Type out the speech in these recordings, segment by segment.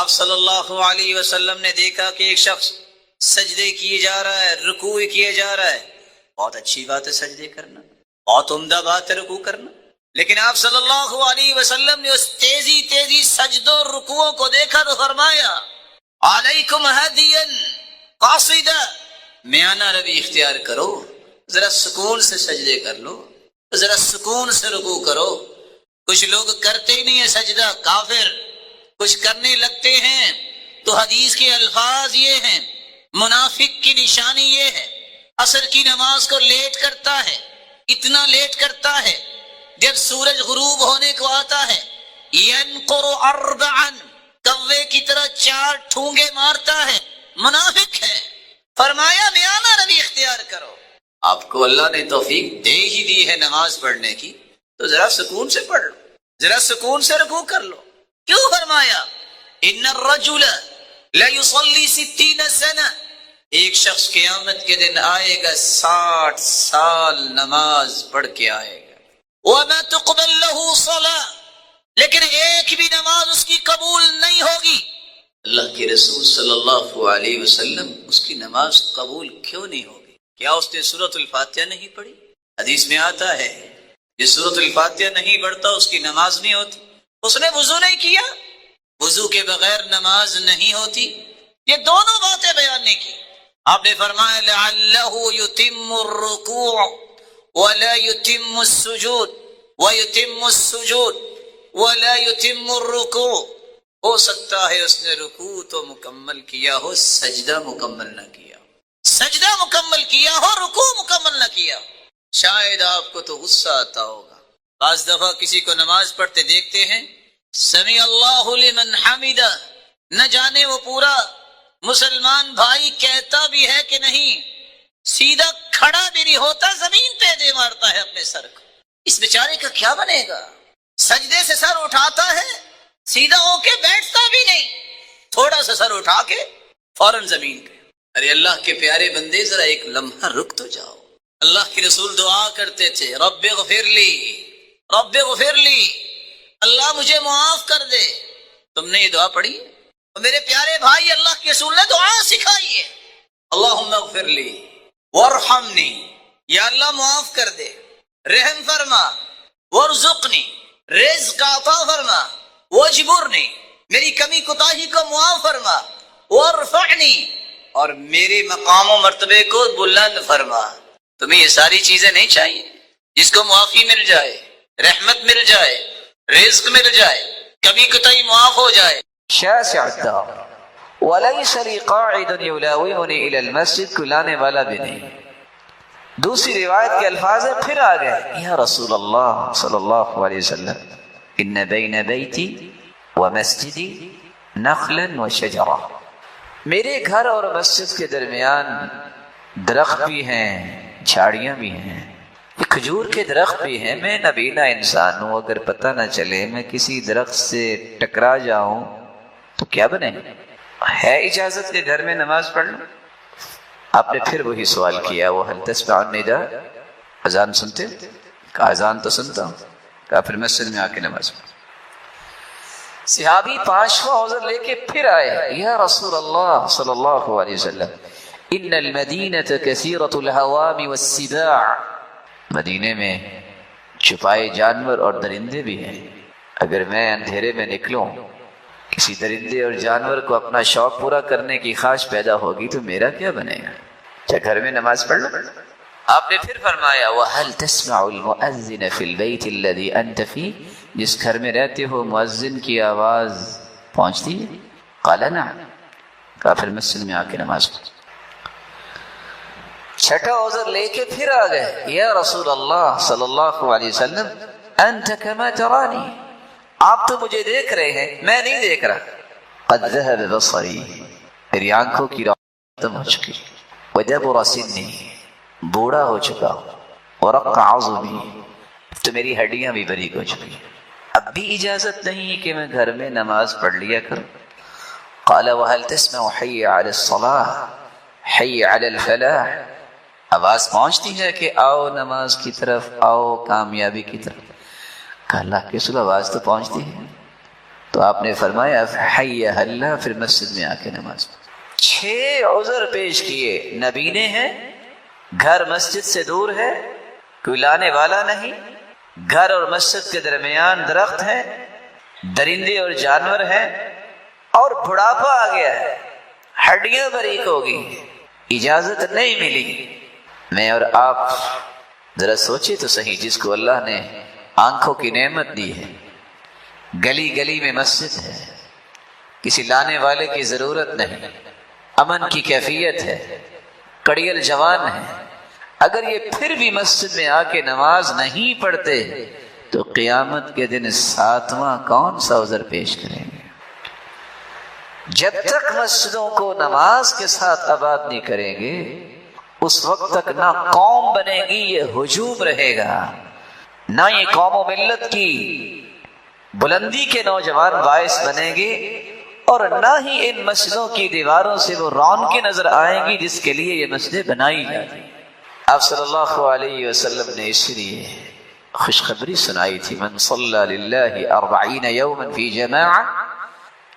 آپ صلی اللہ علیہ وسلم نے دیکھا کہ ایک شخص سجدے کیے جا رہا ہے، رکوع کیے جا رہا ہے. بہت اچھی بات ہے سجدے کرنا، بہت عمدہ بات ہے رکوع کرنا، لیکن آپ صلی اللہ علیہ وسلم نے اس تیزی سجدوں رکوعوں کو دیکھا تو فرمایا علیکم ہدیا قاصدا، میانہ روی اختیار کرو، ذرا سکون سے سجدے کر لو، ذرا سکون سے رکوع کرو. کچھ لوگ کرتے ہی نہیں ہے سجدہ، کافر. کچھ کرنے لگتے ہیں تو حدیث کے الفاظ یہ ہیں، منافق کی نشانی یہ ہے عصر کی نماز کو لیٹ کرتا ہے، اتنا لیٹ کرتا ہے جب سورج غروب ہونے کو آتا ہے ینقر اربعا، کوے کی طرح 4 ٹھونگے مارتا ہے، منافق ہے. فرمایا میانہ روی اختیار کرو. آپ کو اللہ نے توفیق دے ہی دی ہے نماز پڑھنے کی تو ذرا سکون سے پڑھ لو، ذرا سکون سے رکوع کر لو. کیوں فرمایا ان الرجل لیصلی 60 سنہ، ایک شخص قیامت کے دن آئے گا 60 سال نماز پڑھ کے آئے گا. وما تقبل له صلاة، لیکن ایک بھی نماز اس کی قبول نہیں ہوگی. اللہ کے رسول صلی اللہ علیہ وسلم اس کی نماز قبول کیوں نہیں ہوگی؟ کیا اس نے سورۃ الفاتحہ نہیں پڑھی؟ حدیث میں آتا ہے جس سورۃ الفاتحہ نہیں پڑھتا اس کی نماز نہیں ہوتی. اس نے وضو نہیں کیا، وضو کے بغیر نماز نہیں ہوتی. یہ دونوں باتیں بیان نہیں کی. آپ نے فرمایا لعلہ یتم الرکوع ولا یتم السجود ویتم السجود ولا یتم الرکوع، ہو سکتا ہے اس نے رکوع تو مکمل کیا ہو، سجدہ مکمل نہ کیا، سجدہ مکمل کیا ہو، رکوع مکمل نہ کیا. شاید آپ کو تو غصہ آتا ہوگا. بعض دفعہ کسی کو نماز پڑھتے دیکھتے ہیں سمیع اللہ لمن حمدہ، نہ جانے وہ پورا مسلمان بھائی کہتا بھی ہے کہ نہیں، سیدھا کھڑا بھی نہیں ہوتا، زمین پہ دے مارتا ہے اپنے سر کو. اس بیچارے کا کیا بنے گا؟ سجدے سے سر اٹھاتا ہے، سیدھا ہو کے بیٹھتا بھی نہیں، تھوڑا سا سر اٹھا کے فوراً زمین پہ. ارے اللہ کے پیارے بندے ذرا ایک لمحہ رک تو جاؤ. اللہ کے رسول دعا کرتے تھے رب اغفر لی، رب اغفر لی، اللہ مجھے معاف کر دے. تم نے یہ دعا پڑھی؟ اور میرے پیارے بھائی اللہ کے رسول نے دعا سکھائی ہے اللہم اغفر لی وارحمنی، یا اللہ معاف کر دے، رحم فرما، وارزقنی، رزق عطا فرما، واجبرنی، میری کمی کوتاہی کو معاف فرما، وارفعنی، اور میرے مقام و مرتبے کو بلند فرما. تمہیں یہ ساری چیزیں نہیں چاہیے؟ جس کو معافی مل جائے، رحمت مل جائے، رزق مل جائے، کبھی کوتاہی معاف ہو جائے. شاسع الدار وليس لي قاعد يلاومني الى المسجد، کو لانے والا بھی نہیں. دوسری روایت کے الفاظ ہیں پھر آ گئے یا رسول اللہ صلی اللہ علیہ وسلم ان بین بیتی ومسجدی نخلا وشجرا، میرے گھر اور مسجد کے درمیان درخت بھی ہیں، جھاڑیاں بھی ہیں، کھجور کے درخت بھی ہیں. میں نبینا انسان ہوں، اگر پتہ نہ چلے میں کسی درخت سے ٹکرا جاؤں تو کیا بنے؟ ہے اجازت کے گھر میں نماز پڑھ لوں؟ آپ نے پھر وہی سوال کیا وہ هل تسمع النداء، اذان سنتے؟ کہا اذان تو سنتا ہوں. کہا پھر مسجد میں آ کے نماز پڑھ. صحابی 5واں عذر لے کے پھر آئے یا رسول اللہ صلی اللہ علیہ وسلم ان المدینة کثیرۃ الہوام والسباع، مدینے میں چھپائے جانور اور درندے بھی ہیں. اگر میں اندھیرے میں نکلوں کسی درندے اور جانور کو اپنا شوق پورا کرنے کی خواہش پیدا ہوگی تو میرا کیا بنے گا؟ کیا گھر میں نماز پڑھ لو؟ آپ نے پھر فرمایا وَهَلْ تَسْمَعُ الْمُؤَذِّنَ فِي الْبَيْتِ الَّذِي أَنْتَ فِيهِ، جس گھر میں رہتے ہو مؤذن کی آواز پہنچتی ہے؟ قال نعم، کہا پھر مسجد میں آ کے نماز پڑھ. چھٹا عذر لے کے پھر آ گئے یا رسول اللہ صلی اللہ علیہ وسلم انت کما ترانی، آپ تو مجھے دیکھ رہے ہیں، میں نہیں دیکھ رہا. قد ذهب بصری، میری آنکھوں کی روشنی ختم ہو چکی، وجبر سنی، بوڑھا ہو چکا ہوں، ورق عظمی، تو میری ہڈیاں بھی باریک ہو چکی. اب بھی اجازت نہیں کہ میں گھر میں نماز پڑھ لیا کروں. قال وهل تسمع حي على الصلاة حي على الفلاح، آواز پہنچتی ہے کہ آؤ نماز کی طرف، آؤ کامیابی کی طرف. کہا اللہ کے رسول آواز تو پہنچتی ہے تو آپ نے فرمایا حی اللہ، پھر مسجد میں آ کے نماز. 6 عذر پیش کیے. نبینے ہیں، گھر مسجد سے دور ہے، کوئی لانے والا نہیں، گھر اور مسجد کے درمیان درخت ہے، درندے اور جانور ہیں، اور بڑھاپا آ گیا ہے، ہڈیاں باریک ہوگی، اجازت نہیں ملی. میں اور آپ ذرا سوچے تو صحیح، جس کو اللہ نے آنکھوں کی نعمت دی ہے، گلی گلی میں مسجد ہے، کسی لانے والے کی ضرورت نہیں، امن کی کیفیت ہے، کڑیل جوان ہے، اگر یہ پھر بھی مسجد میں آ کے نماز نہیں پڑھتے تو قیامت کے دن 7واں کون سا عذر پیش کریں گے؟ جب تک مسجدوں کو نماز کے ساتھ آباد نہیں کریں گے اس وقت تک نہ قوم بنے گی، یہ ہجوم رہے گا، نہ یہ قوم و ملت کی بلندی کے نوجوان باعث بنیں گے، اور نہ ہی ان مسجدوں کی دیواروں سے وہ رونقیں نظر آئیں گی جس کے لیے یہ مسجدیں بنائی جاتی. آپ صلی اللہ علیہ وسلم نے اس لیے خوشخبری سنائی تھی، من صلی للہ 40 یوما فی جماعہ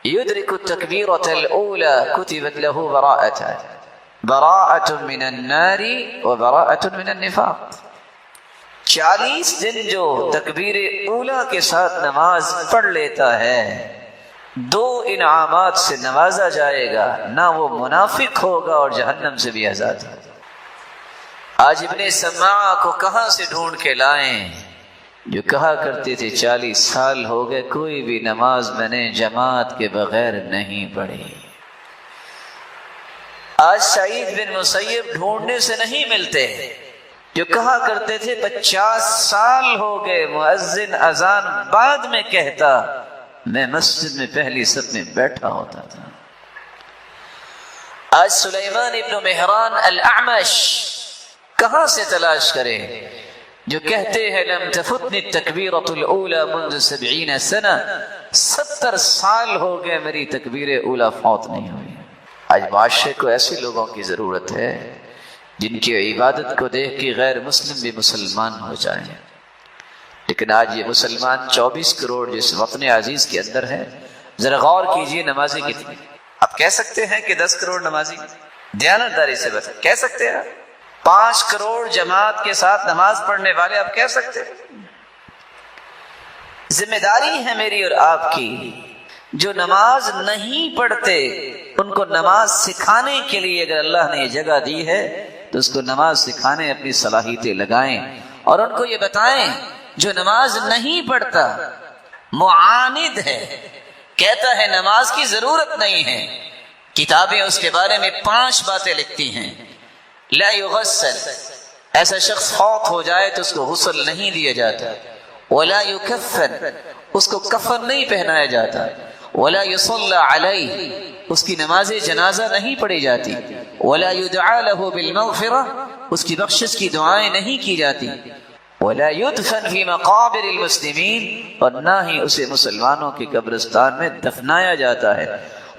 یدرک التکبیرۃ الاولی کتبت له براءۃ من النار وبراءۃ من النفاق. 40 دن جو تکبیر اولی کے ساتھ نماز پڑھ لیتا ہے 2 انعامات سے نوازا جائے گا، نہ وہ منافق ہوگا اور جہنم سے بھی آزاد ہوگا. آج ابن سماع کو کہاں سے ڈھونڈ کے لائیں جو کہا کرتے تھے 40 سال ہو گئے کوئی بھی نماز میں نے جماعت کے بغیر نہیں پڑھی. آج سعید بن مسیب ڈھونڈنے سے نہیں ملتے جو کہا کرتے تھے 50 سال ہو گئے مؤذن اذان بعد میں کہتا، میں مسجد میں پہلی صف میں بیٹھا ہوتا تھا. آج سلیمان ابن مہران الاعمش کہاں سے تلاش کرے جو کہتے ہیں لم تفتنی التکبیرۃ الاولی منذ 70 سنہ، 70 سال ہو گئے میری تکبیر اولی فوت نہیں ہوئی. آج معاشرے کو ایسے لوگوں کی ضرورت ہے جن کی عبادت کو دیکھ کے غیر مسلم بھی مسلمان ہو جائیں. لیکن آج یہ مسلمان 24 کروڑ جس وطن عزیز کے اندر ہے، ذرا غور کیجئے نمازی کتنی. آپ کہہ سکتے ہیں کہ 10 کروڑ نمازی؟ دیانتداری سے بتا کہہ سکتے ہیں؟ 5 کروڑ جماعت کے ساتھ نماز پڑھنے والے آپ کہہ سکتے ہیں؟ ذمہ داری ہے میری اور آپ کی، جو نماز نہیں پڑھتے ان کو نماز سکھانے کے لیے اگر اللہ نے یہ جگہ دی ہے تو اس کو نماز سکھانے اپنی صلاحیتیں لگائیں، اور ان کو یہ بتائیں جو نماز نہیں پڑھتا معاند ہے، کہتا ہے نماز کی ضرورت نہیں ہے، کتابیں اس کے بارے میں 5 باتیں لکھتی ہیں. لا یغسل، ایسا شخص فوت ہو جائے تو اس کو غسل نہیں دیا جاتا. ولا یکفن، اس کو کفن نہیں پہنایا جاتا. ولا یصلی علیہ، اس کی نماز جنازہ نہیں پڑھی جاتی. ولا یدعا له بالمغفرہ، اس کی بخشش کی دعائیں نہیں کی جاتی. ولا يدفن في مقابر المسلمین، اور نہ ہی اسے مسلمانوں کے قبرستان میں دفنایا جاتا ہے.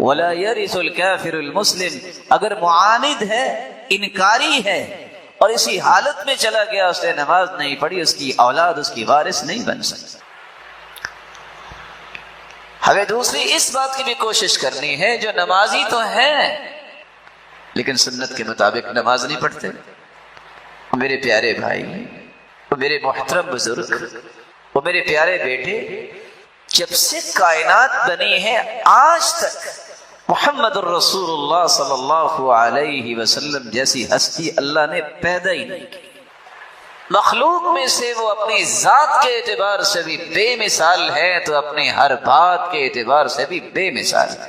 ولا يرث الكافر المسلم، اگر معاند ہے، انکاری ہے اور اسی حالت میں چلا گیا اس نے نماز نہیں پڑھی، اس کی اولاد اس کی وارث نہیں بن سکتی. ہمیں دوسری اس بات کی بھی کوشش کرنی ہے جو نمازی تو ہیں لیکن سنت کے مطابق نماز نہیں پڑھتے. میرے پیارے بھائی، وہ میرے محترم بزرگ، وہ میرے پیارے بیٹے، جب سے کائنات بنی ہے آج تک محمد الرسول اللہ صلی اللہ علیہ وسلم جیسی ہستی اللہ نے پیدا ہی نہیں کی. مخلوق میں سے وہ اپنی ذات کے اعتبار سے بھی بے مثال ہے تو اپنی ہر بات کے اعتبار سے بھی بے مثال ہے.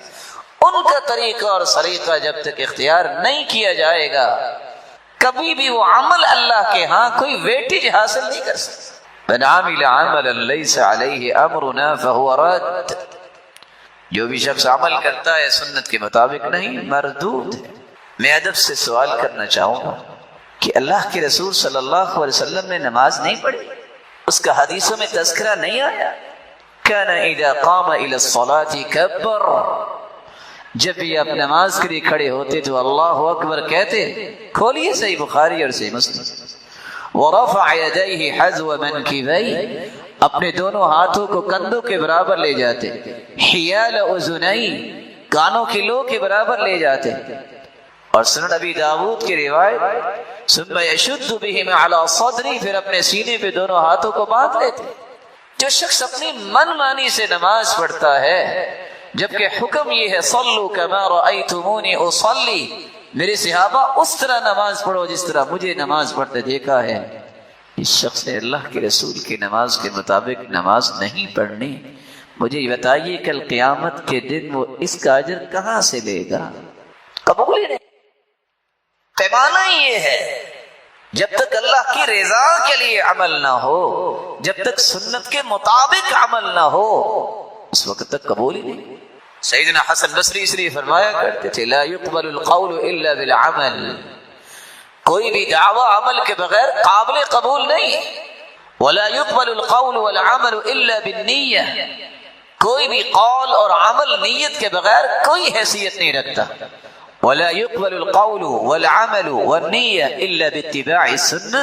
ان کا طریقہ اور سلیقہ جب تک اختیار نہیں کیا جائے گا کبھی بھی وہ عمل اللہ کے ہاں کوئی ویٹیج حاصل نہیں کر سکتا. من عمل عملا لیس علیہ امرنا فهو رد، جو بھی شخص عمل کرتا ہے سنت کے مطابق نہیں، مردود ہے. میں ادب سے سوال کرنا چاہوں گا کہ اللہ کے رسول صلی اللہ علیہ وسلم نے نماز نہیں پڑھی؟ اس کا حدیثوں میں تذکرہ نہیں آیا؟ کان اذا قام الى الصلاة کبر، جب بھی آپ نماز کے لیے کھڑے ہوتے تو اللہ اکبر کہتے. کھولیے صحیح بخاری اور صحیح مسلم. ورفع يديه حذو منكبيه، اپنے دونوں ہاتھوں کو کندھوں کے برابر لے جاتے، حیال اذنئی، کانوں کی لو کے برابر لے جاتے، اور سنن ابی داؤد کی روایت ثم یشد بہما علی صدری، پھر اپنے سینے پہ دونوں ہاتھوں کو باندھ لیتے۔ جو شخص اپنی من مانی سے نماز پڑھتا ہے، جبکہ حکم یہ ہے صلو کما رأیتمونی اصلی، میرے صحابہ اس طرح نماز پڑھو جس طرح مجھے نماز پڑھتے دیکھا ہے، اس شخص نے اللہ کے رسول کی نماز کے مطابق نماز نہیں پڑھنی، مجھے یہ بتائیے کل قیامت کے دن وہ اس کا اجر کہاں سے لے گا؟ قبول ہی نہیں۔ پیمانہ یہ ہے، جب تک اللہ کی رضا کے لیے عمل نہ ہو، جب تک سنت کے مطابق عمل نہ ہو، اس وقت تک قبول ہی نہیں۔ سیدنا حسن بصری اس لیے فرمایا کرتے تھے لا يقبل القول الا بالعمل، کوئی بھی دعویٰ عمل کے بغیر قابل قبول نہیں۔ ولا يقبل القول والعمل الا بالنیہ، کوئی بھی قول اور عمل نیت کے بغیر کوئی حیثیت نہیں رکھتا۔ ولا يقبل القول والعمل والنیہ الا باتباع السنہ،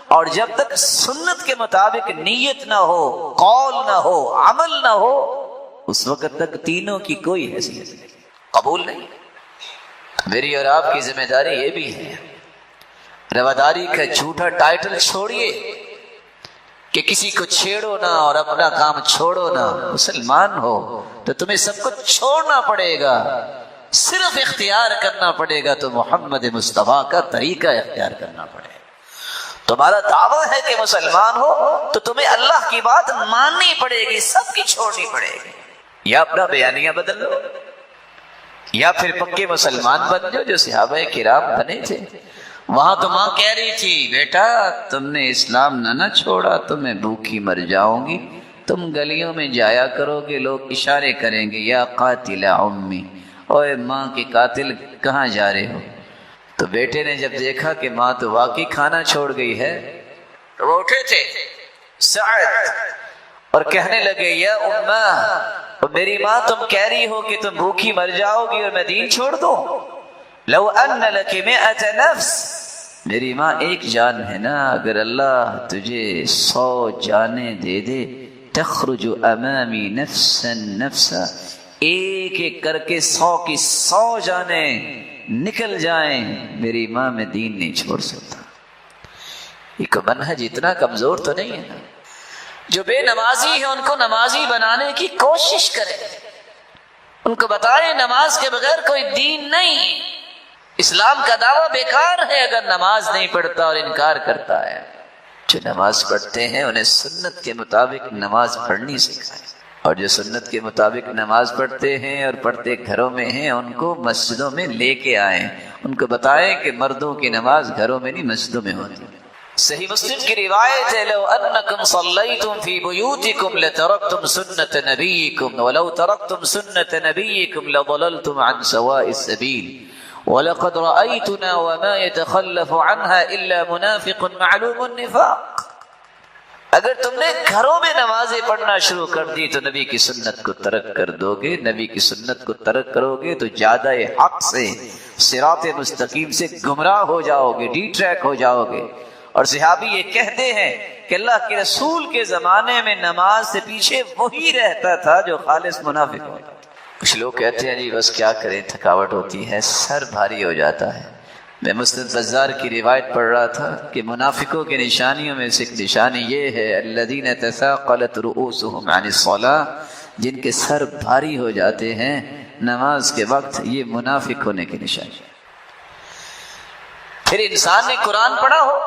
اور جب تک سنت کے مطابق نیت نہ ہو، قول نہ ہو، عمل نہ ہو، اس وقت تک تینوں کی کوئی حیثیت نہیں، قبول نہیں۔ میری اور آپ کی ذمہ داری یہ بھی ہے، رواداری کا جھوٹا ٹائٹل چھوڑیے کہ کسی کو چھیڑو نہ اور اپنا کام چھوڑو نہ۔ مسلمان ہو تو تمہیں سب کچھ چھوڑنا پڑے گا، صرف اختیار کرنا پڑے گا تو محمد مصطفیٰ کا طریقہ اختیار کرنا پڑے گا۔ تمہارا دعویٰ ہے کہ مسلمان ہو تو تمہیں اللہ کی بات ماننی پڑے گی، سب کی چھوڑنی پڑے گی۔ یا اپنا بیانیہ بدل لو، یا پھر پکے مسلمان بن جاؤ جو صحابہ کرام بنے تھے۔ وہاں تو ماں کہہ رہی تھی بیٹا تم نے اسلام نہ چھوڑا تو میں بھوکی مر جاؤں گی، تم گلیوں میں جایا کرو گے، لوگ اشارے کریں گے یا قاتل امی، اوے ماں کے قاتل کہاں جا رہے ہو؟ تو بیٹے نے جب دیکھا کہ ماں تو واقعی کھانا چھوڑ گئی ہے تو وہ اٹھے تھے سعد اور کہنے لگے یا اماں، میری ماں تم کہہ رہی ہو کہ تم بھوکی مر جاؤ گی اور میں دین چھوڑ دوں؟ لو ان لک 100 نفس، میری ماں ایک جان ہے نا، اگر اللہ تجھے 100 جانیں دے دے، تخرج امامی نفسا نفسا، ایک ایک کر کے 100 کی 100 جانیں نکل جائیں، میری ماں میں دین نہیں چھوڑ سکتا۔ ایک منہج اتنا کمزور تو نہیں ہے نا؟ جو بے نمازی ہیں ان کو نمازی بنانے کی کوشش کریں، ان کو بتائیں نماز کے بغیر کوئی دین نہیں، اسلام کا دعویٰ بیکار ہے اگر نماز نہیں پڑھتا اور انکار کرتا ہے۔ جو نماز پڑھتے ہیں انہیں سنت کے مطابق نماز پڑھنی سکھائیں، اور جو سنت کے مطابق نماز پڑھتے ہیں اور پڑھتے گھروں میں ہیں ان کو مسجدوں میں لے کے آئیں، ان کو بتائیں کہ مردوں کی نماز گھروں میں نہیں مسجدوں میں ہوتی ہے۔ صحیح مسلم کی روایت ہے لو انکم صلیتم فی بیوتکم لترکتم سنت نبیکم ولو ترکتم سنت نبیکم لضللتم عن سواء السبیل وَلَقَدْ رَأَيْتُنَا وَمَا يَتَخَلَّفُ عَنْهَا إِلَّا مُنَافِقٌ مَعْلُومُ النِّفَاقِ، اگر تم نے گھروں میں نمازیں پڑھنا شروع کر دی تو نبی کی سنت کو ترک کر دو گے، نبی کی سنت کو ترک کرو گے تو جادہ حق سے، صراط مستقیم سے گمراہ ہو جاؤ گے، ڈی ٹریک ہو جاؤ گے۔ اور صحابی یہ کہتے ہیں کہ اللہ کے رسول کے زمانے میں نماز سے پیچھے وہی رہتا تھا جو خالص منافق ہوتا۔ کچھ لوگ کہتے ہیں جی بس کیا کریں، تھکاوٹ ہوتی ہے، سر بھاری ہو جاتا ہے۔ میں مسند بزار کی روایت پڑھ رہا تھا کہ منافقوں کی نشانیوں میں سے ایک نشانی یہ ہے الذین تثاقلت رؤوسهم عن الصلاة، جن کے سر بھاری ہو جاتے ہیں نماز کے وقت، یہ منافق ہونے کی نشانی۔ پھر انسان نے قرآن پڑھا ہو،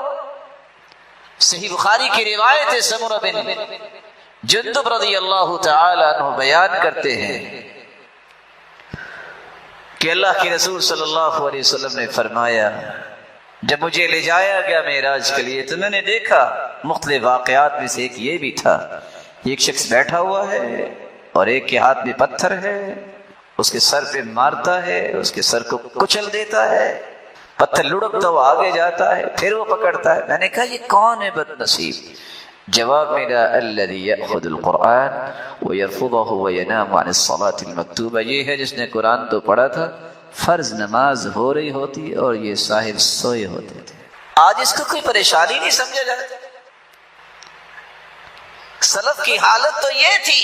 صحیح بخاری کی روایت ہے سمرہ بن جندب رضی اللہ تعالی عنہ بیان کرتے ہیں کہ اللہ کے رسول صلی اللہ علیہ وسلم نے فرمایا جب مجھے لے جایا گیا معراج کے لیے تو میں نے دیکھا مختلف واقعات میں سے ایک یہ بھی تھا، ایک شخص بیٹھا ہوا ہے اور ایک کے ہاتھ میں پتھر ہے، اس کے سر پہ مارتا ہے، اس کے سر کو کچل دیتا ہے، پتھر لڑکتا ہوا آگے جاتا ہے، پھر وہ پکڑتا ہے۔ میں نے کہا یہ کون ہے بد نصیب؟ جواب میرا الذی یأخذ القرآن ویرفضہ وینام عن الصلاة المکتوبہ، یہ ہے جس نے قرآن تو پڑھا تھا، فرض نماز ہو رہی ہوتی اور یہ صاحب سوئے ہوتے تھے۔ آج اس کو کوئی پریشانی نہیں سمجھا جاتا، سلف کی حالت تو یہ تھی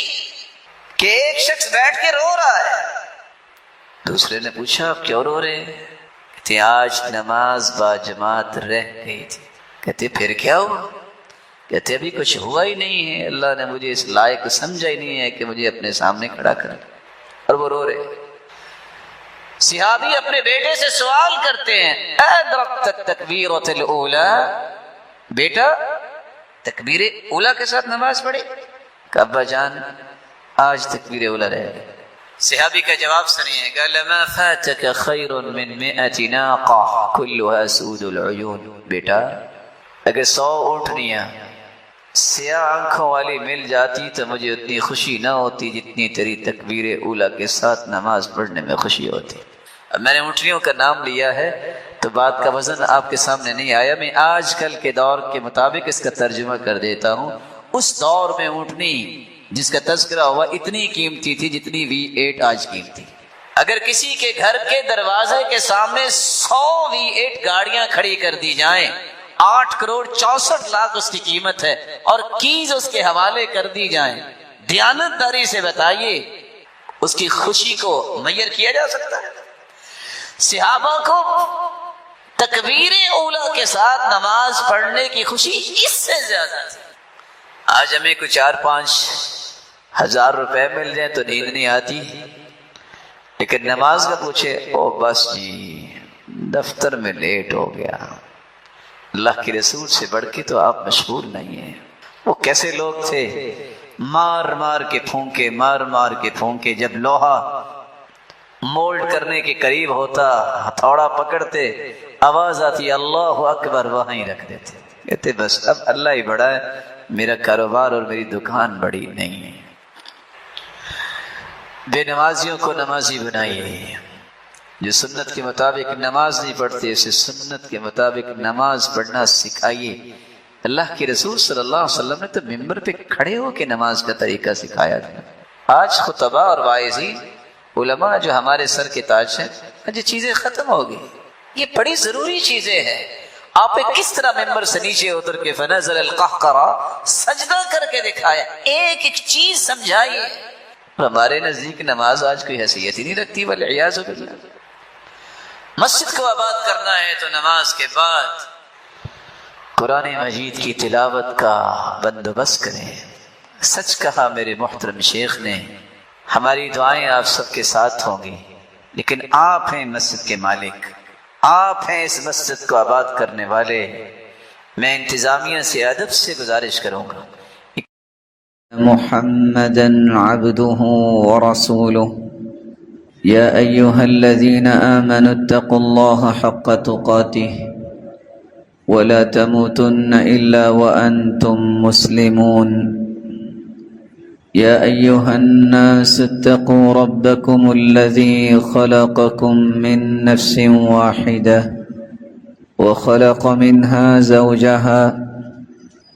کہ ایک شخص بیٹھ کے رو رہا ہے، دوسرے نے پوچھا آپ کیوں رو رہے ہیں؟ کہتے آج نماز با جماعت رہ گئی تھی۔ کہتے پھر کیا ہوا؟ کہتے ابھی کچھ ہوا ہی نہیں ہے، اللہ نے مجھے اس لائق سمجھا ہی نہیں ہے کہ مجھے اپنے سامنے کھڑا کر، اور وہ رو رہے۔ صحابی اپنے بیٹے سے سوال کرتے ہیں ادرکت تکبیرۃ الاولی، بیٹا تکبیر اولی کے ساتھ نماز پڑھی؟ کہ ابا جان آج تکبیر اولی رہ گئی۔ صحابی کا جواب سنیے گا، لما فاتک خیر من 100 ناقہ کلها سود العیون، بیٹا اگر 100 اونٹنیاں سیاہ آنکھوں والی مل جاتی تو مجھے اتنی خوشی نہ ہوتی جتنی تیری تکبیر اولی کے ساتھ نماز پڑھنے میں خوشی ہوتی۔ اب میں نے اونٹنیوں کا نام لیا ہے تو بات کا وزن آپ کے سامنے نہیں آیا، میں آج کل کے دور کے مطابق اس کا ترجمہ کر دیتا ہوں۔ اس دور میں اونٹنی جس کا تذکرہ ہوا اتنی قیمتی تھی جتنی V8 آج قیمتی۔ اگر کسی کے گھر کے دروازے کے سامنے 100 V8 گاڑیاں کھڑی کر دی جائیں، 8 کروڑ 64 لاکھ اس کی قیمت ہے، اور کیز اس کے حوالے کر دی جائیں، دیانتداری سے بتائیے اس کی خوشی کو میسر کیا جا سکتا ہے؟ صحابہ کو تکبیر اولی کے ساتھ نماز پڑھنے کی خوشی اس سے زیادہ تھی۔ آج ہمیں کوئی 4-5 ہزار روپے مل جائیں تو نیند نہیں آتی، لیکن نماز کا پوچھے او بس جی دفتر میں لیٹ ہو گیا۔ اللہ کے رسول سے بڑھ کے تو آپ مشغول نہیں ہیں۔ وہ کیسے لوگ تھے، مار مار کے پھونکے، مار مار کے پھونکے، جب لوہا مولڈ کرنے کے قریب ہوتا ہتھوڑا پکڑتے، آواز آتی اللہ اکبر، وہیں رکھ دیتے، کہتے بس اب اللہ ہی بڑا ہے، میرا کاروبار اور میری دکان بڑی نہیں ہے۔ بے نمازیوں کو نمازی بنائیے، جو سنت کے مطابق نماز نہیں پڑھتے اسے سنت کے مطابق نماز پڑھنا سکھائیے۔ اللہ کے رسول صلی اللہ علیہ وسلم نے تو ممبر پہ کھڑے ہو کے نماز کا طریقہ سکھایا تھا۔ آج خطبہ اور واعظین علماء جو ہمارے سر کے تاج ہیں، یہ چیزیں ختم ہو گئی، یہ بڑی ضروری چیزیں ہیں۔ آپ نے کس طرح ممبر سے نیچے اتر کے فنزل القہقرہ سجدہ کر کے دکھایا، ایک ایک چیز سمجھائیے۔ ہمارے نزدیک نماز آج کوئی حیثیت ہی نہیں رکھتی، والعیاذ باللہ۔ مسجد کو آباد کرنا ہے تو نماز کے بعد قرآن مجید کی تلاوت کا بندوبست کریں۔ سچ کہا میرے محترم شیخ نے، ہماری دعائیں آپ سب کے ساتھ ہوں گی، لیکن آپ ہیں مسجد کے مالک، آپ ہیں اس مسجد کو آباد کرنے والے۔ میں انتظامیہ سے ادب سے گزارش کروں گا، محمدا عبده ورسوله يا أيها الذين آمنوا اتقوا الله حق تقاته ولا تموتن إلا وأنتم مسلمون يا أيها الناس اتقوا ربكم الذي خلقكم من نفس واحدة وخلق منها زوجها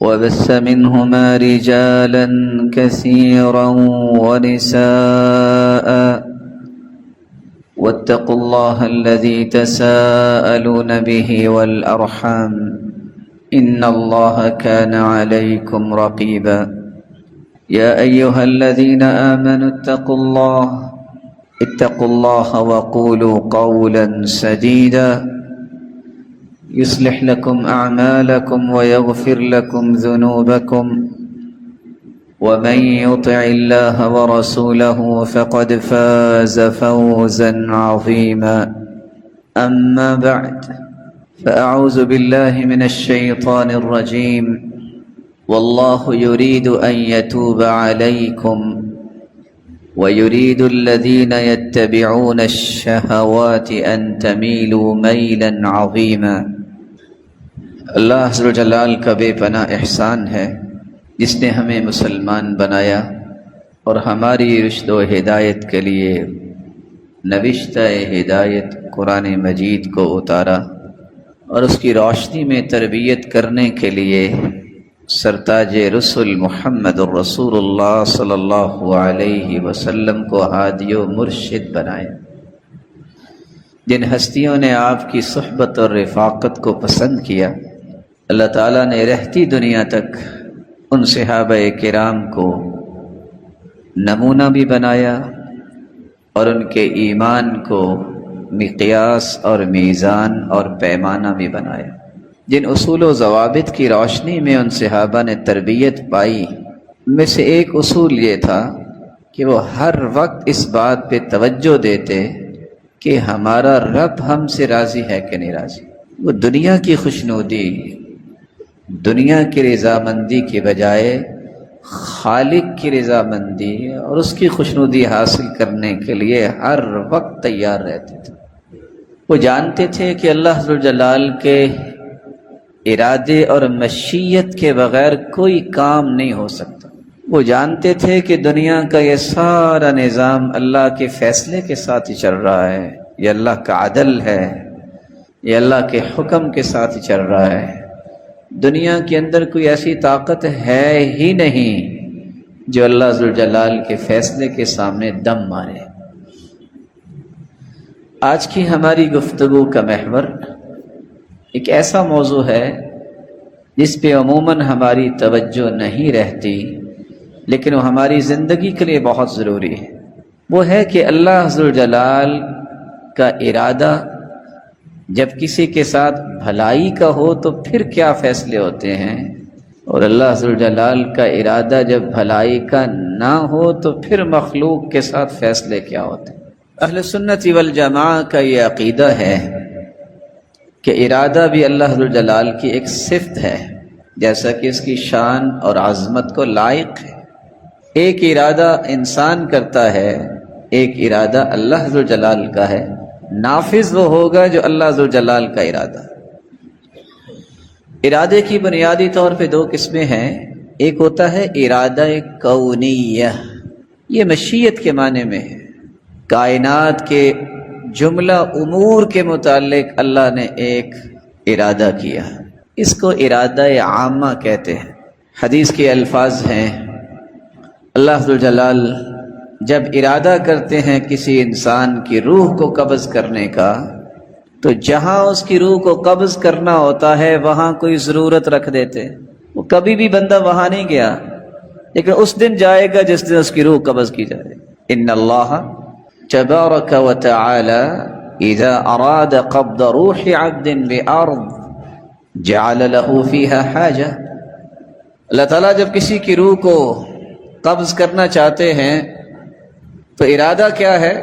وبث منهما رجالا كثيرا ونساء واتقوا الله الذي تساءلون به والأرحام إن الله كان عليكم رقيبا يا أيها الذين آمنوا اتقوا الله وقولوا قولا سديدا يصلح لكم أعمالكم ويغفر لكم ذنوبكم ومن يطع الله ورسوله فقد فاز فوزا عظيما أما بعد فأعوذ بالله من الشيطان الرجيم والله يريد أن يتوب عليكم ويريد الذين يتبعون الشهوات أن تميلوا ميلا عظيما۔ اللہ عز و جلال کا بے پناہ احسان ہے جس نے ہمیں مسلمان بنایا اور ہماری رشد و ہدایت کے لیے نوشتہ ہدایت قرآن مجید کو اتارا، اور اس کی روشنی میں تربیت کرنے کے لیے سرتاج رسول محمد الرسول اللہ صلی اللہ علیہ وسلم کو ہادی و مرشد بنایا۔ جن ہستیوں نے آپ کی صحبت اور رفاقت کو پسند کیا، اللہ تعالیٰ نے رہتی دنیا تک ان صحابہ کرام کو نمونہ بھی بنایا اور ان کے ایمان کو مقیاس اور میزان اور پیمانہ بھی بنایا۔ جن اصول و ضوابط کی روشنی میں ان صحابہ نے تربیت پائی، ان میں سے ایک اصول یہ تھا کہ وہ ہر وقت اس بات پہ توجہ دیتے کہ ہمارا رب ہم سے راضی ہے کہ نہیں راضی۔ وہ دنیا کی خوشنودی، دنیا کی رضامندی کے بجائے خالق کی رضامندی اور اس کی خوشنودی حاصل کرنے کے لیے ہر وقت تیار رہتے تھے۔ وہ جانتے تھے کہ اللہ ذو الجلال کے ارادے اور مشیت کے بغیر کوئی کام نہیں ہو سکتا۔ وہ جانتے تھے کہ دنیا کا یہ سارا نظام اللہ کے فیصلے کے ساتھ ہی چل رہا ہے، یہ اللہ کا عدل ہے، یہ اللہ کے حکم کے ساتھ ہی چل رہا ہے۔ دنیا کے اندر کوئی ایسی طاقت ہے ہی نہیں جو اللہ ذو الجلال کے فیصلے کے سامنے دم مارے۔ آج کی ہماری گفتگو کا محور ایک ایسا موضوع ہے جس پہ عموماً ہماری توجہ نہیں رہتی، لیکن وہ ہماری زندگی کے لیے بہت ضروری ہے۔ وہ ہے کہ اللہ ذو الجلال کا ارادہ جب کسی کے ساتھ بھلائی کا ہو تو پھر کیا فیصلے ہوتے ہیں، اور اللہ ذو الجلال کا ارادہ جب بھلائی کا نہ ہو تو پھر مخلوق کے ساتھ فیصلے کیا ہوتے ہیں۔ اہل سنت والجماعہ کا یہ عقیدہ ہے کہ ارادہ بھی اللہ ذو الجلال کی ایک صفت ہے، جیسا کہ اس کی شان اور عظمت کو لائق ہے۔ ایک ارادہ انسان کرتا ہے، ایک ارادہ اللہ ذو الجلال کا ہے۔ نافذ وہ ہوگا جو اللہ ذو الجلال کا ارادہ۔ ارادے کی بنیادی طور پہ دو قسمیں ہیں، ایک ہوتا ہے ارادہ کونیہ، یہ مشیت کے معنی میں ہے، کائنات کے جملہ امور کے متعلق اللہ نے ایک ارادہ کیا، اس کو ارادہ عامہ کہتے ہیں۔ حدیث کے الفاظ ہیں، اللہ ذو الجلال جب ارادہ کرتے ہیں کسی انسان کی روح کو قبض کرنے کا، تو جہاں اس کی روح کو قبض کرنا ہوتا ہے وہاں کوئی ضرورت رکھ دیتے۔ وہ کبھی بھی بندہ وہاں نہیں گیا، لیکن اس دن جائے گا جس دن اس کی روح قبض کی جائے۔ ان اللہ تبارک و تعالی اذا اراد قبض روح عبد بارض جعل له فيها حاجہ، اللہ تعالیٰ جب کسی کی روح کو قبض کرنا چاہتے ہیں تو ارادہ کیا ہے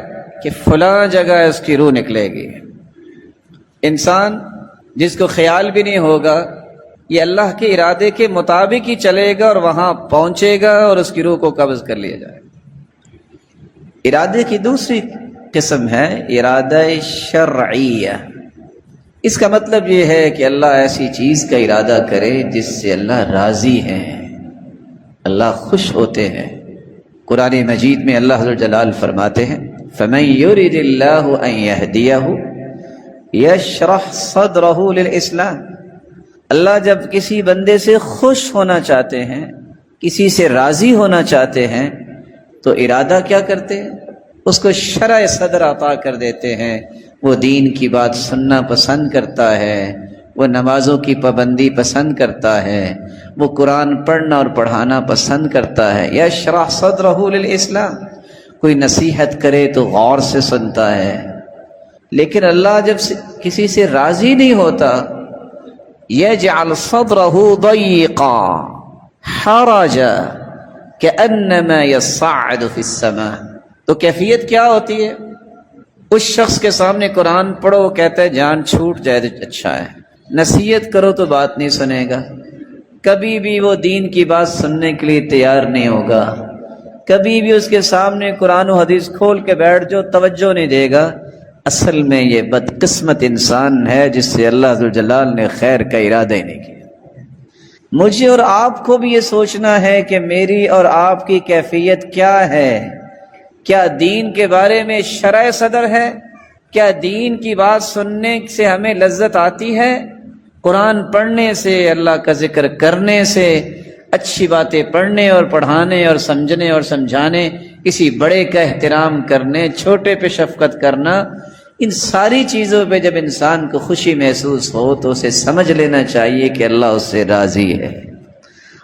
کہ فلاں جگہ اس کی روح نکلے گی۔ انسان جس کو خیال بھی نہیں ہوگا، یہ اللہ کے ارادے کے مطابق ہی چلے گا اور وہاں پہنچے گا اور اس کی روح کو قبض کر لیا جائے گا۔ ارادے کی دوسری قسم ہے ارادہ شرعیہ۔ اس کا مطلب یہ ہے کہ اللہ ایسی چیز کا ارادہ کرے جس سے اللہ راضی ہے، اللہ خوش ہوتے ہیں۔ قرآن مجید میں اللہ ذو الجلال فرماتے ہیں فَمَن يُرِدِ اللَّهُ أَن يَهْدِيَهُ يَشْرَحْ صَدْرَهُ لِلْإِسْلَامِ، اللہ جب کسی بندے سے خوش ہونا چاہتے ہیں، کسی سے راضی ہونا چاہتے ہیں، تو ارادہ کیا کرتے ہیں؟ اس کو شرح صدر عطا کر دیتے ہیں۔ وہ دین کی بات سننا پسند کرتا ہے، وہ نمازوں کی پابندی پسند کرتا ہے، وہ قرآن پڑھنا اور پڑھانا پسند کرتا ہے۔ یشرح صدرہ للاسلام، کوئی نصیحت کرے تو غور سے سنتا ہے۔ لیکن اللہ جب کسی سے راضی نہیں ہوتا، یجعل صدرہ ضیقا حرجا کأنما یصعد فی السماء، تو کیفیت کیا ہوتی ہے؟ اس شخص کے سامنے قرآن پڑھو، وہ کہتا ہے جان چھوٹ جائے تو اچھا ہے، نصیحت کرو تو بات نہیں سنے گا، کبھی بھی وہ دین کی بات سننے کے لیے تیار نہیں ہوگا، کبھی بھی اس کے سامنے قرآن و حدیث کھول کے بیٹھ جو توجہ نہیں دے گا۔ اصل میں یہ بدقسمت انسان ہے جس سے اللہ ذو الجلال نے خیر کا ارادہ ہی نہیں کیا۔ مجھے اور آپ کو بھی یہ سوچنا ہے کہ میری اور آپ کی کیفیت کیا ہے؟ کیا دین کے بارے میں شرح صدر ہے؟ کیا دین کی بات سننے سے ہمیں لذت آتی ہے؟ قرآن پڑھنے سے، اللہ کا ذکر کرنے سے، اچھی باتیں پڑھنے اور پڑھانے اور سمجھنے اور سمجھانے، کسی بڑے کا احترام کرنے، چھوٹے پہ شفقت کرنا، ان ساری چیزوں پہ جب انسان کو خوشی محسوس ہو تو اسے سمجھ لینا چاہیے کہ اللہ اس سے راضی ہے۔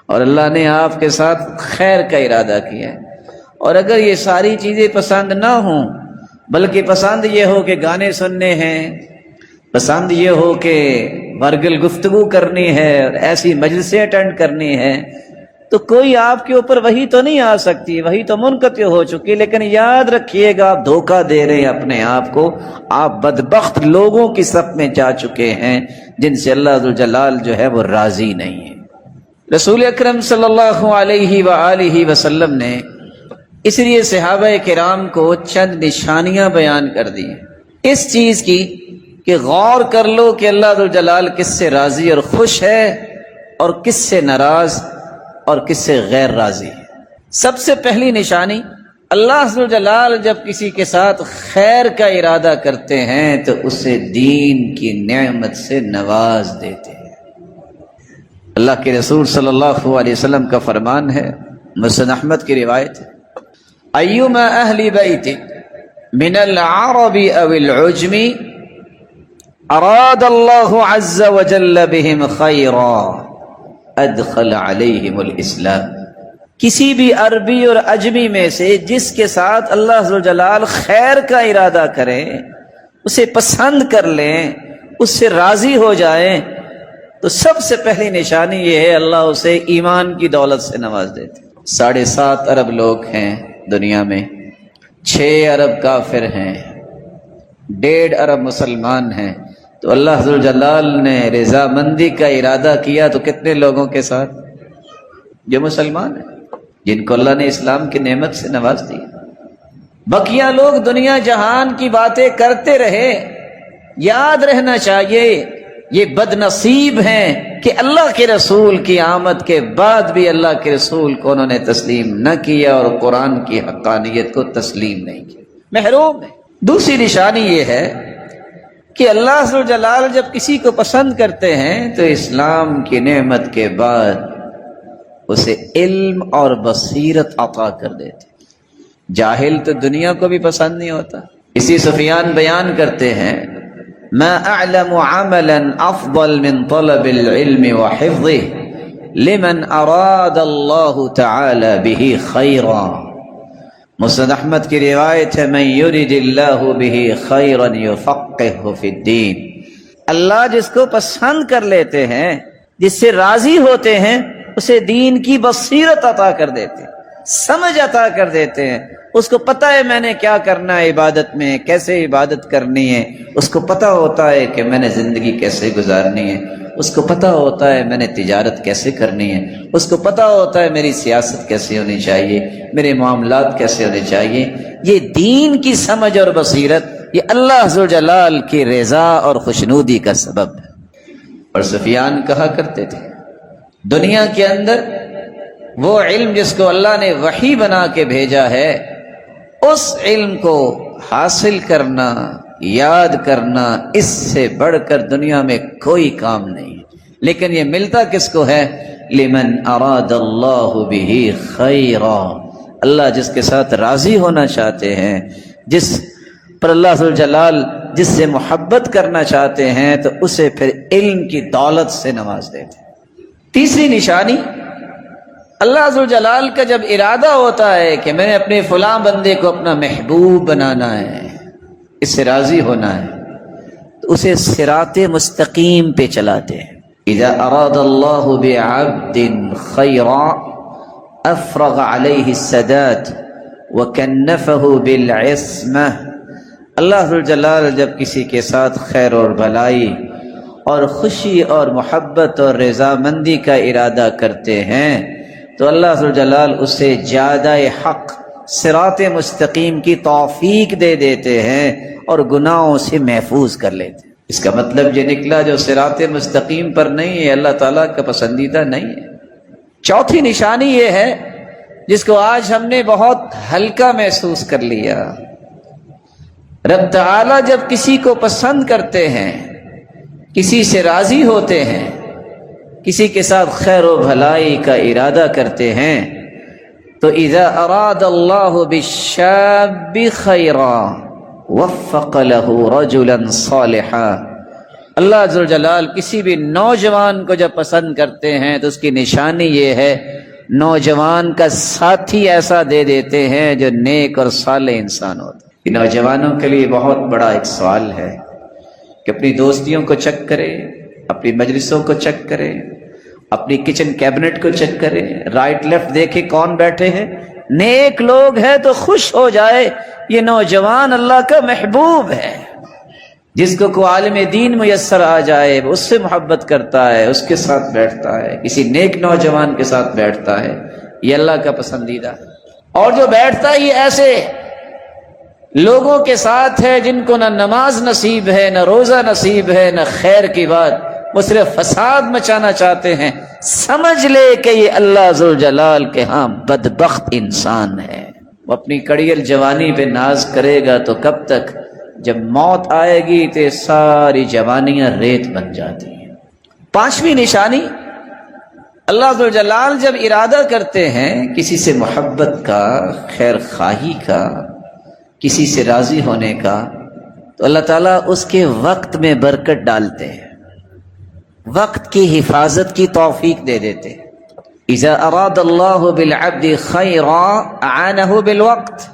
اور اللہ نے آپ کے ساتھ خیر کا ارادہ کیا ہے۔ اور اگر یہ ساری چیزیں پسند نہ ہوں، بلکہ پسند یہ ہو کہ گانے سننے ہیں، پسند یہ ہو کہ ورگل گفتگو کرنی ہے اور ایسی مجلسیں اٹینڈ کرنی ہے، تو کوئی آپ کے اوپر وحی تو نہیں آ سکتی، وحی تو منقطع ہو چکی۔ لیکن یاد رکھیے گا، آپ دھوکہ دے رہے ہیں اپنے آپ کو، آپ بدبخت لوگوں کی صف میں جا چکے ہیں جن سے اللہ ذوالجلال جو ہے وہ راضی نہیں ہے۔ رسول اکرم صلی اللہ علیہ وآلہ وسلم نے اس لیے صحابہ کرام کو چند نشانیاں بیان کر دی اس چیز کی کہ غور کر لو کہ اللہ ذوالجلال کس سے راضی اور خوش ہے اور کس سے ناراض اور کس سے غیر راضی ہے۔ سب سے پہلی نشانی، اللہ ذوالجلال جب کسی کے ساتھ خیر کا ارادہ کرتے ہیں تو اسے دین کی نعمت سے نواز دیتے ہیں۔ اللہ کے رسول صلی اللہ علیہ وسلم کا فرمان ہے، مسند احمد کی روایت ہے، ایما اہل بیت من العرب او العجم اراد اللہ عز وجل بهم خیرا ادخل علیہم الاسلام۔ کسی بھی عربی اور عجمی میں سے جس کے ساتھ اللہ ذوالجلال خیر کا ارادہ کریں، اسے پسند کر لیں، اس سے راضی ہو جائیں، تو سب سے پہلی نشانی یہ ہے اللہ اسے ایمان کی دولت سے نواز دیتے۔ 7.5 ارب لوگ ہیں دنیا میں، 6 ارب کافر ہیں، 1.5 ارب مسلمان ہیں، تو اللہ ذوالجلال نے رضامندی کا ارادہ کیا تو کتنے لوگوں کے ساتھ؟ جو مسلمان ہیں، جن کو اللہ نے اسلام کی نعمت سے نواز دیا۔ بقیہ لوگ دنیا جہان کی باتیں کرتے رہے، یاد رہنا چاہیے یہ بد نصیب ہیں کہ اللہ کے رسول کی آمد کے بعد بھی اللہ کے رسول کو انہوں نے تسلیم نہ کیا اور قرآن کی حقانیت کو تسلیم نہیں کیا، محروم ہے۔ دوسری نشانی یہ ہے کہ اللہ ذوالجلال جب کسی کو پسند کرتے ہیں تو اسلام کی نعمت کے بعد اسے علم اور بصیرت عطا کر دیتے۔ جاہل تو دنیا کو بھی پسند نہیں ہوتا۔ اسی سفیان بیان کرتے ہیں، ما اعلم عملا افضل من طلب العلم وحفظه لمن اراد اللہ تعالی به خیرا۔ مسند احمد کی روایت ہے، من یرد اللہ به خیرا یفقهه فی الدین۔ اللہ جس کو پسند کر لیتے ہیں، جس سے راضی ہوتے ہیں، اسے دین کی بصیرت عطا کر دیتے ہیں، سمجھ عطا کر دیتے ہیں۔ اس کو پتہ ہے میں نے کیا کرنا ہے عبادت میں، کیسے عبادت کرنی ہے، اس کو پتہ ہوتا ہے کہ میں نے زندگی کیسے گزارنی ہے، اس کو پتہ ہوتا ہے میں نے تجارت کیسے کرنی ہے، اس کو پتہ ہوتا ہے میری سیاست کیسے ہونی چاہیے، میرے معاملات کیسے ہونے چاہیے۔ یہ دین کی سمجھ اور بصیرت، یہ اللہ ذوالجلال کی رضا اور خوشنودی کا سبب ہے۔ اور سفیان کہا کرتے تھے، دنیا کے اندر وہ علم جس کو اللہ نے وحی بنا کے بھیجا ہے، اس علم کو حاصل کرنا، یاد کرنا، اس سے بڑھ کر دنیا میں کوئی کام نہیں۔ لیکن یہ ملتا کس کو ہے؟ لمن اراد اللہ بہ خیرا، اللہ جس کے ساتھ راضی ہونا چاہتے ہیں، جس پر اللہ ذوالجلال جس سے محبت کرنا چاہتے ہیں، تو اسے پھر علم کی دولت سے نواز دیتے۔ تیسری نشانی، اللہ ذوالجلال کا جب ارادہ ہوتا ہے کہ میں نے اپنے فلاں بندے کو اپنا محبوب بنانا ہے، اس سے راضی ہونا ہے، تو اسے صراط مستقیم پہ چلاتے ہیں۔ اذا اراد اللہ بعبد خیرا افرغ علیہ السداد وکنفہ بالعصمہ۔ اللہ ذوالجلال جب کسی کے ساتھ خیر اور بھلائی اور خوشی اور محبت اور رضامندی کا ارادہ کرتے ہیں تو اللہ ذوالجلال اسے زیادہ حق صراط مستقیم کی توفیق دے دیتے ہیں اور گناہوں سے محفوظ کر لیتے ہیں۔ اس کا مطلب یہ نکلا جو صراط مستقیم پر نہیں ہے اللہ تعالیٰ کا پسندیدہ نہیں ہے۔ چوتھی نشانی یہ ہے جس کو آج ہم نے بہت ہلکا محسوس کر لیا، رب تعالیٰ جب کسی کو پسند کرتے ہیں، کسی سے راضی ہوتے ہیں، کسی کے ساتھ خیر و بھلائی کا ارادہ کرتے ہیں، تو اذا اراد اللہ بالشاب خیرا وفق له رجلا صالحا۔ اللہ ذو الجلال کسی بھی نوجوان کو جب پسند کرتے ہیں تو اس کی نشانی یہ ہے نوجوان کا ساتھی ایسا دے دیتے ہیں جو نیک اور صالح انسان ہوتا ہے۔ نوجوانوں کے لیے بہت بڑا ایک سوال ہے کہ اپنی دوستیوں کو چیک کرے، اپنی مجلسوں کو چیک کرے، اپنی کچن کیبنٹ کو چیک کرے، رائٹ لیفٹ دیکھے کون بیٹھے ہیں، نیک لوگ ہیں تو خوش ہو جائے یہ نوجوان اللہ کا محبوب ہے۔ جس کو کوئی عالم دین میسر آ جائے وہ اس سے محبت کرتا ہے، اس کے ساتھ بیٹھتا ہے، کسی نیک نوجوان کے ساتھ بیٹھتا ہے، یہ اللہ کا پسندیدہ ہے۔ اور جو بیٹھتا ہی ایسے لوگوں کے ساتھ ہے جن کو نہ نماز نصیب ہے، نہ روزہ نصیب ہے، نہ خیر کی بات، وہ صرف فساد مچانا چاہتے ہیں، سمجھ لے کہ یہ اللہ ذوالجلال کے ہاں بدبخت انسان ہے۔ وہ اپنی کڑیل جوانی پہ ناز کرے گا تو کب تک؟ جب موت آئے گی تو یہ ساری جوانیاں ریت بن جاتی ہیں۔ پانچویں نشانی، اللہ ذوالجلال جب ارادہ کرتے ہیں کسی سے محبت کا، خیر خواہی کا، کسی سے راضی ہونے کا، تو اللہ تعالیٰ اس کے وقت میں برکت ڈالتے ہیں، وقت کی حفاظت کی توفیق دے دیتے ہیں۔ اذا اراد اللہ بالعبد خیرا اعانہ بالوقت۔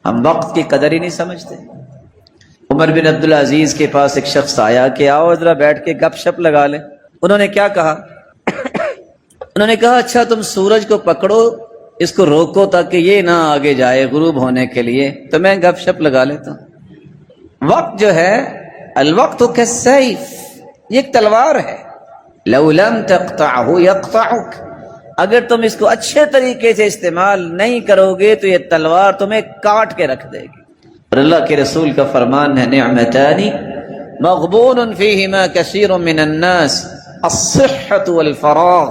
ہم وقت کی قدر ہی نہیں سمجھتے۔ عمر بن عبدالعزیز کے پاس ایک شخص آیا کہ آؤ ذرا بیٹھ کے گپ شپ لگا لیں۔ انہوں نے کیا کہا؟ انہوں نے کہا اچھا تم سورج کو پکڑو، اس کو روکو تاکہ یہ نہ آگے جائے غروب ہونے کے لیے، تو میں گپ شپ لگا لیتا ہوں۔ وقت جو ہے، الوقت کالسیف، یہ ایک تلوار ہے، لو لم تقطعہ یقطعک، اگر تم اس کو اچھے طریقے سے استعمال نہیں کرو گے تو یہ تلوار تمہیں کاٹ کے رکھ دے گی۔ اور اللہ کے رسول کا فرمان ہے نعمتان مغبون فیہما کثیر من الناس الصحۃ والفراغ،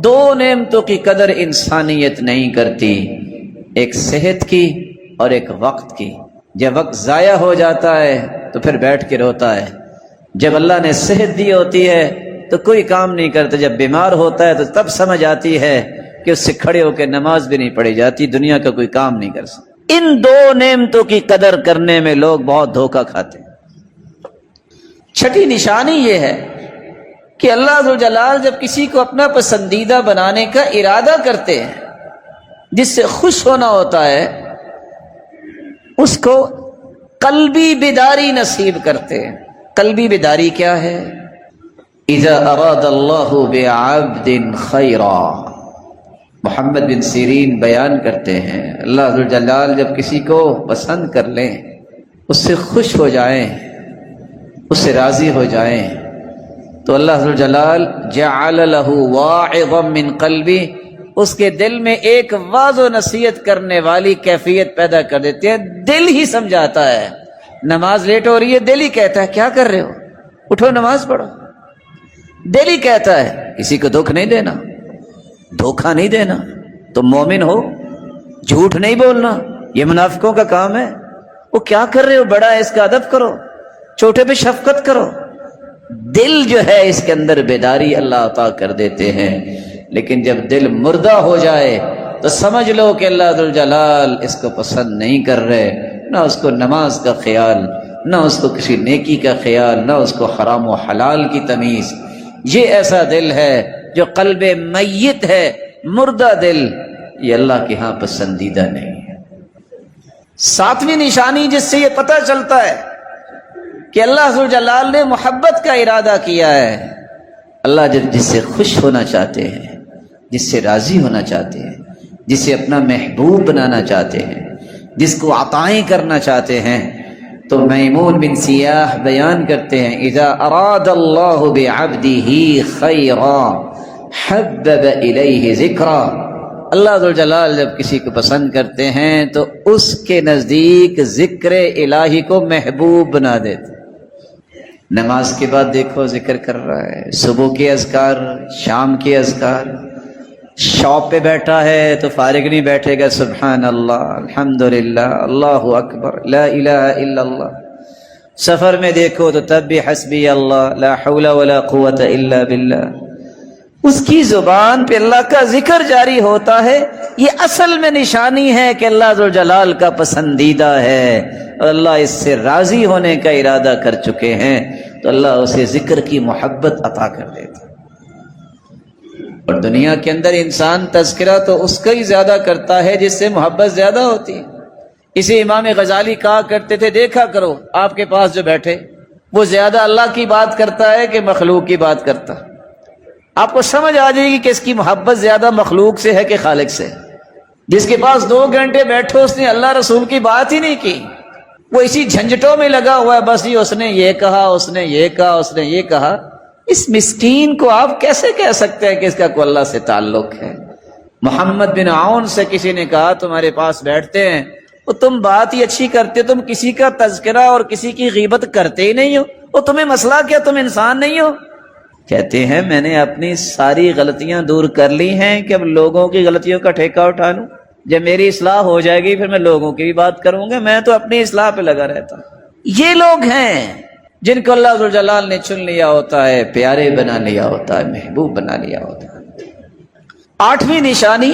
دو نعمتوں کی قدر انسانیت نہیں کرتی، ایک صحت کی اور ایک وقت کی۔ جب وقت ضائع ہو جاتا ہے تو پھر بیٹھ کے روتا ہے، جب اللہ نے صحت دی ہوتی ہے تو کوئی کام نہیں کرتا، جب بیمار ہوتا ہے تو تب سمجھ آتی ہے کہ اس سے کھڑے ہو کے نماز بھی نہیں پڑھی جاتی، دنیا کا کوئی کام نہیں کر سکتا۔ ان دو نعمتوں کی قدر کرنے میں لوگ بہت دھوکہ کھاتے ہیں۔ چھٹی نشانی یہ ہے کہ اللہ ذوالجلال جب کسی کو اپنا پسندیدہ بنانے کا ارادہ کرتے ہیں، جس سے خوش ہونا ہوتا ہے، اس کو قلبی بیداری نصیب کرتے ہیں۔ قلبی بیداری کیا ہے؟ اذا اراد اللہ بعبد خیرا، محمد بن سیرین بیان کرتے ہیں اللہ ذوالجلال جب کسی کو پسند کر لیں، اس سے خوش ہو جائیں، اس سے راضی ہو جائیں، تو اللہ ذوالجلال جعل له واعظا من قلبی، اس کے دل میں ایک واعظ و نصیحت کرنے والی کیفیت پیدا کر دیتے ہیں۔ دل ہی سمجھاتا ہے، نماز لیٹ ہو رہی ہے، دل ہی کہتا ہے کیا کر رہے ہو، اٹھو نماز پڑھو۔ دل ہی کہتا ہے کسی کو دکھ نہیں دینا، دھوکہ نہیں دینا، تم مومن ہو، جھوٹ نہیں بولنا، یہ منافقوں کا کام ہے۔ وہ کیا کر رہے ہو، بڑا ہے اس کا ادب کرو، چھوٹے پہ شفقت کرو۔ دل جو ہے اس کے اندر بیداری اللہ عطا کر دیتے ہیں۔ لیکن جب دل مردہ ہو جائے تو سمجھ لو کہ اللہ ذوالجلال اس کو پسند نہیں کر رہے، نہ اس کو نماز کا خیال، نہ اس کو کسی نیکی کا خیال، نہ اس کو حرام و حلال کی تمیز۔ یہ ایسا دل ہے جو قلب میت ہے، مردہ دل، یہ اللہ کے ہاں پسندیدہ نہیں ہے۔ ساتویں نشانی جس سے یہ پتہ چلتا ہے کہ اللہ ذوالجلال نے محبت کا ارادہ کیا ہے، اللہ جب جس سے خوش ہونا چاہتے ہیں، جس سے راضی ہونا چاہتے ہیں، جسے اپنا محبوب بنانا چاہتے ہیں، جس کو عطائیں کرنا چاہتے ہیں، تو میمون بن سیاح بیان کرتے ہیں اذا اراد اللہ بعبدہ خیرا حبب الیہ ذکرا، اللہ ذوالجلال جب کسی کو پسند کرتے ہیں تو اس کے نزدیک ذکر الہی کو محبوب بنا دیتے۔ نماز کے بعد دیکھو ذکر کر رہا ہے، صبح کے اذکار، شام کے اذکار، شاپ پہ بیٹھا ہے تو فارغ نہیں بیٹھے گا، سبحان اللہ، الحمدللہ، اللہ اکبر، لا الہ الا اللہ۔ سفر میں دیکھو تو تب بھی حسبی اللہ، لا حول ولا قوت الا باللہ۔ اس کی زبان پہ اللہ کا ذکر جاری ہوتا ہے، یہ اصل میں نشانی ہے کہ اللہ ذوالجلال کا پسندیدہ ہے اور اللہ اس سے راضی ہونے کا ارادہ کر چکے ہیں، تو اللہ اسے ذکر کی محبت عطا کر دیتا ہے۔ اور دنیا کے اندر انسان تذکرہ تو اس کا ہی زیادہ کرتا ہے جس سے محبت زیادہ ہوتی ہے۔ اسے امام غزالی کہا کرتے تھے، دیکھا کرو آپ کے پاس جو بیٹھے وہ زیادہ اللہ کی بات کرتا ہے کہ مخلوق کی بات کرتا ہے۔ آپ کو سمجھ آ جائے گی کہ اس کی محبت زیادہ مخلوق سے ہے کہ خالق سے۔ جس کے پاس 2 گھنٹے بیٹھو اس نے اللہ رسول کی بات ہی نہیں کی، وہ اسی جھنجھٹوں میں لگا ہوا ہے، بس یہ اس نے یہ کہا، اس نے یہ کہا، اس نے یہ کہا۔ اس مسکین کو آپ کیسے کہہ سکتے ہیں کہ اس کا کوئی اللہ سے تعلق ہے؟ محمد بن عون سے کسی نے کہا تمہارے پاس بیٹھتے ہیں، وہ تم بات ہی اچھی کرتے ہو، تم کسی کا تذکرہ اور کسی کی غیبت کرتے ہی نہیں ہو، وہ تمہیں مسئلہ کیا، تم انسان نہیں ہو؟ کہتے ہیں میں نے اپنی ساری غلطیاں دور کر لی ہیں کہ اب لوگوں کی غلطیوں کا ٹھیکہ اٹھا لوں، جب میری اصلاح ہو جائے گی پھر میں لوگوں کی بھی بات کروں گا، میں تو اپنی اصلاح پہ لگا رہتا ہوں۔ یہ لوگ ہیں جن کو اللہ ذوالجلال نے چن لیا ہوتا ہے، پیارے بنا لیا ہوتا ہے، محبوب بنا لیا ہوتا ہے۔ 8ویں نشانی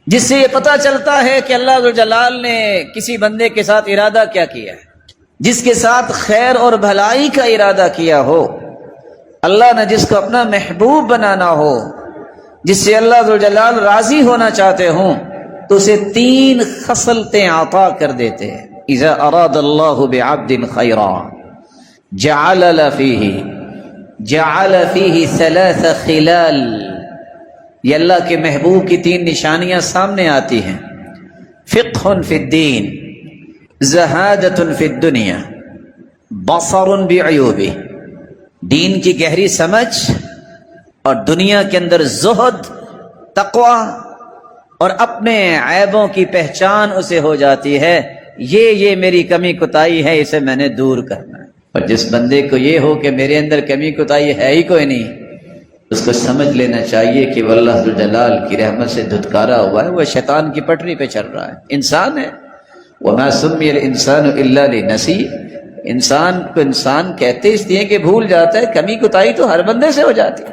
جس سے یہ پتہ چلتا ہے کہ اللہ ذوالجلال نے کسی بندے کے ساتھ ارادہ کیا کیا ہے، جس کے ساتھ خیر اور بھلائی کا ارادہ کیا ہو، اللہ نے جس کو اپنا محبوب بنانا ہو، جس سے اللہ ذوالجلال راضی ہونا چاہتے ہوں، تو اسے 3 خصلتیں عطا کر دیتے ہیں۔ اذا اراد اللہ بعبد خیرا جعل فیہ 3 خلال۔ یہ اللہ کے محبوب کی 3 نشانیاں سامنے آتی ہیں۔ فقہ فی الدین، زہادۃ فی الدنیا، بصر بعیوبہ۔ دین کی گہری سمجھ اور دنیا کے اندر زہد، تقوی اور اپنے عیبوں کی پہچان اسے ہو جاتی ہے، یہ میری کمی کوتاہی ہے، اسے میں نے دور کرنا ہے۔ اور جس بندے کو یہ ہو کہ میرے اندر کمی کوتاہی ہے ہی کوئی نہیں، اس کو سمجھ لینا چاہیے کہ وہ اللہ ذوالجلال کی رحمت سے دھتکارا ہوا ہے، وہ شیطان کی پٹری پہ چل رہا ہے، انسان ہے۔ وَمَا سُمِّيَ الْإِنسَانُ إِلَّا لِنَسِيٍّ۔ انسان کو انسان کہتے اس لیے کہ بھول جاتا ہے، کمی کوتاہی تو ہر بندے سے ہو جاتی ہے۔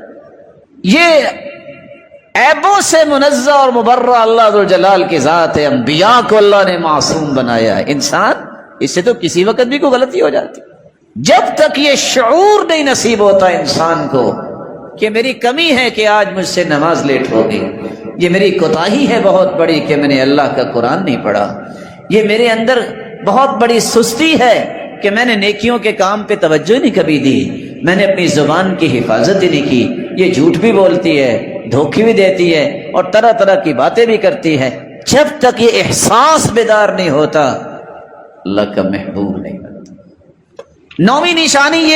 یہ عیبوں سے منزہ اور مبرہ اللہ ذوالجلال کی ذات ہے۔ انبیاء کو اللہ نے معصوم بنایا ہے، انسان اس سے تو کسی وقت بھی کوئی غلطی ہو جاتی۔ جب تک یہ شعور نہیں نصیب ہوتا انسان کو کہ میری کمی ہے کہ آج مجھ سے نماز لیٹ ہوگی، یہ میری کوتاہی ہے بہت بڑی کہ میں نے اللہ کا قرآن نہیں پڑھا، یہ میرے اندر بہت بڑی سستی ہے کہ میں نے نیکیوں کے کام پہ توجہ نہیں کبھی دی، میں نے اپنی زبان کی حفاظت ہی نہیں کی، یہ جھوٹ بھی بولتی ہے، دھوکے بھی دیتی ہے اور طرح طرح کی باتیں بھی کرتی ہے۔ جب تک یہ احساس بیدار نہیں ہوتا اللہ کا محبوب نہیں بنتا۔ 9ویں نشانی یہ